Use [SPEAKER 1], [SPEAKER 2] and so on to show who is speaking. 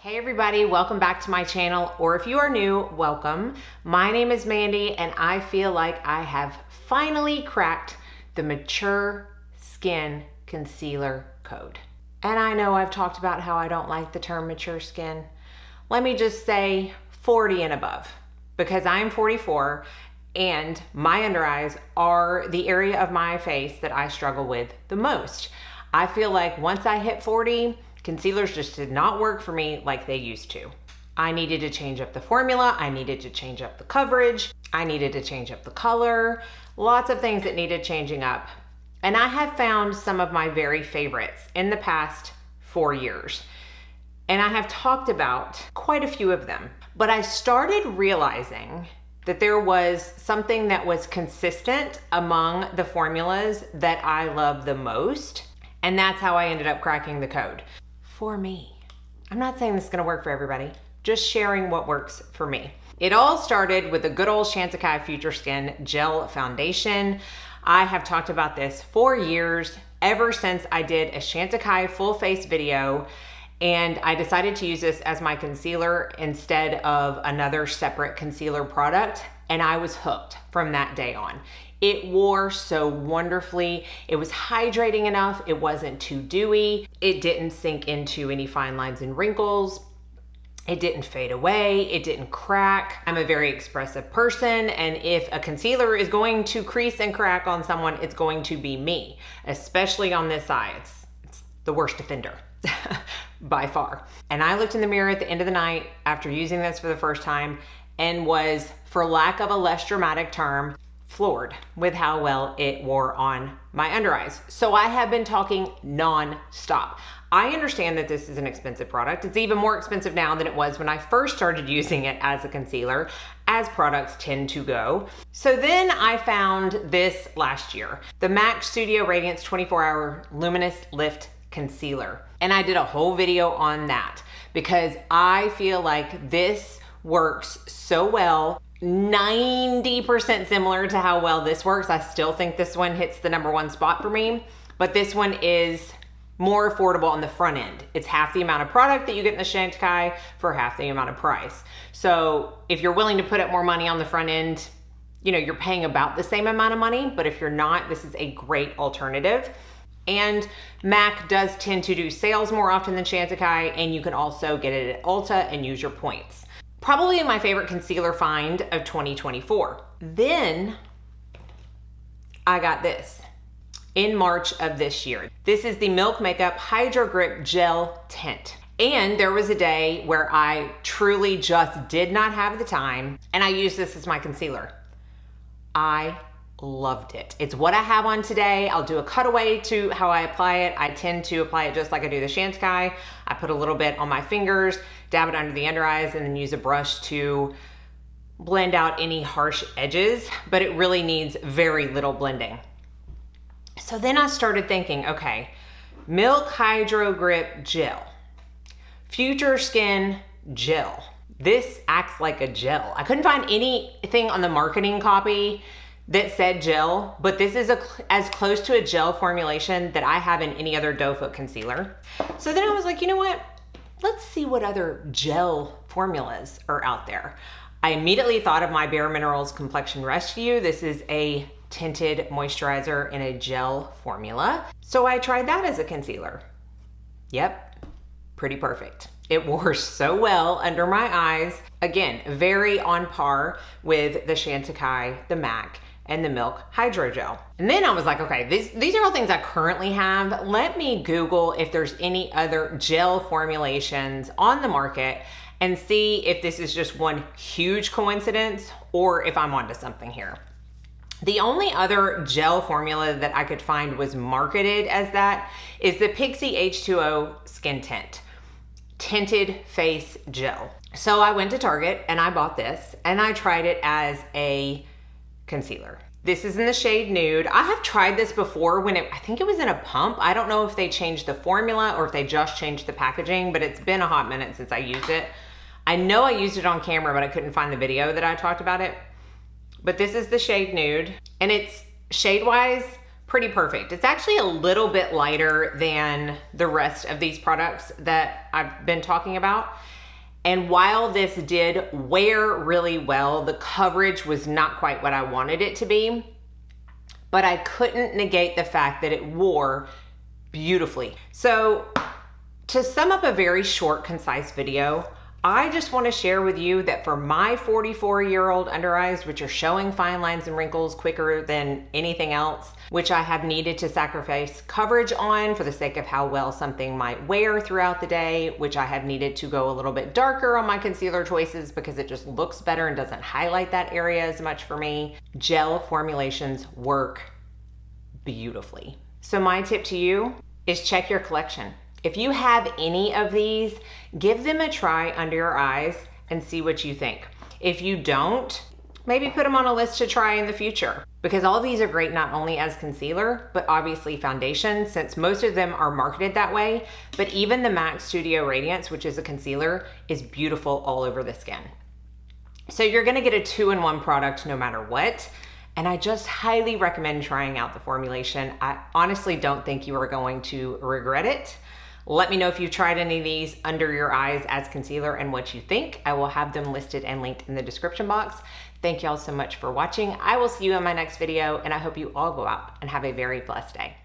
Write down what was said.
[SPEAKER 1] Hey everybody, welcome back to my channel, or if you are new, welcome. My name is Mandy and I feel like I have finally cracked the mature skin concealer code. And I know I've talked about how I don't like the term mature skin. Let me just say 40 and above, because I'm 44 and my under eyes are the area of my face that I struggle with the most. I feel like once I hit 40, concealers just did not work for me like they used to. I needed to change up the formula. I needed to change up the coverage. I needed to change up the color. Lots of things that needed changing up. And I have found some of my very favorites in the past 4 years. And I have talked about quite a few of them. But I started realizing that there was something that was consistent among the formulas that I love the most. And that's how I ended up cracking the code. For me. I'm not saying this is gonna work for everybody, just sharing what works for me. It all started with a good old Chantecaille Future Skin Gel Foundation. I have talked about this for years, ever since I did a Chantecaille full face video, and I decided to use this as my concealer instead of another separate concealer product, and I was hooked from that day on. It wore so wonderfully. It was hydrating enough. It wasn't too dewy. It didn't sink into any fine lines and wrinkles. It didn't fade away. It didn't crack. I'm a very expressive person, and if a concealer is going to crease and crack on someone, it's going to be me, especially on this eye. It's the worst offender by far. And I looked in the mirror at the end of the night after using this for the first time and was, for lack of a less dramatic term, floored with how well it wore on my under eyes. So I have been talking non-stop. I understand that this is an expensive product. It's even more expensive now than it was when I first started using it as a concealer, as products tend to go. So then I found this last year, the MAC Studio Radiance 24-Hour Luminous Lift Concealer. And I did a whole video on that because I feel like this works so well. 90% similar to how well this works. I still think this one hits the #1 spot for me, but this one is more affordable on the front end. It's half the amount of product that you get in the Chantecaille for half the amount of price. So if you're willing to put up more money on the front end, you know, you're paying about the same amount of money, but if you're not, this is a great alternative. And MAC does tend to do sales more often than Chantecaille, and you can also get it at Ulta and use your points. Probably my favorite concealer find of 2024. Then I got this in March of this year. This is the Milk Makeup Hydro Grip Gel Tint. And there was a day where I truly just did not have the time, and I used this as my concealer. I loved it. It's what I have on today. I'll do a cutaway to how I apply it. I tend to apply it just like I do the Chantecaille. I put a little bit on my fingers, dab it under the under eyes, and then use a brush to blend out any harsh edges, but it really needs very little blending. So then I started thinking, okay, Milk Hydro Grip Gel, Future Skin Gel. This acts like a gel. I couldn't find anything on the marketing copy that said gel, but this is as close to a gel formulation that I have in any other doe foot concealer. So then I was like, you know what? Let's see what other gel formulas are out there. I immediately thought of my Bare Minerals Complexion Rescue. This is a tinted moisturizer in a gel formula. So I tried that as a concealer. Yep, pretty perfect. It wore so well under my eyes. Again, very on par with the Chantecaille, the MAC, and the Milk Hydro Gel. And then I was like, okay, these are all things I currently have. Let me Google if there's any other gel formulations on the market and see if this is just one huge coincidence or if I'm onto something here. The only other gel formula that I could find was marketed as that is the Pixi H2O Skin Tint, Tinted Face Gel. So I went to Target and I bought this and I tried it as a concealer. This is in the shade Nude. I have tried this before when I think it was in a pump. I don't know if they changed the formula or if they just changed the packaging, but it's been a hot minute since I used it. I know I used it on camera, but I couldn't find the video that I talked about it. But this is the shade Nude, and it's shade-wise pretty perfect. It's actually a little bit lighter than the rest of these products that I've been talking about. And while this did wear really well, the coverage was not quite what I wanted it to be, but I couldn't negate the fact that it wore beautifully. So to sum up a very short, concise video, I just want to share with you that for my 44-year-old under eyes, which are showing fine lines and wrinkles quicker than anything else, which I have needed to sacrifice coverage on for the sake of how well something might wear throughout the day, which I have needed to go a little bit darker on my concealer choices because it just looks better and doesn't highlight that area as much for me. Gel formulations work beautifully. So my tip to you is check your collection. If you have any of these, give them a try under your eyes and see what you think. If you don't, maybe put them on a list to try in the future, because all these are great not only as concealer, but obviously foundation, since most of them are marketed that way. But even the MAC Studio Radiance, which is a concealer, is beautiful all over the skin. So you're gonna get a 2-in-1 product no matter what. And I just highly recommend trying out the formulation. I honestly don't think you are going to regret it. Let me know if you've tried any of these under your eyes as concealer and what you think. I will have them listed and linked in the description box. Thank y'all so much for watching. I will see you in my next video, and I hope you all go out and have a very blessed day.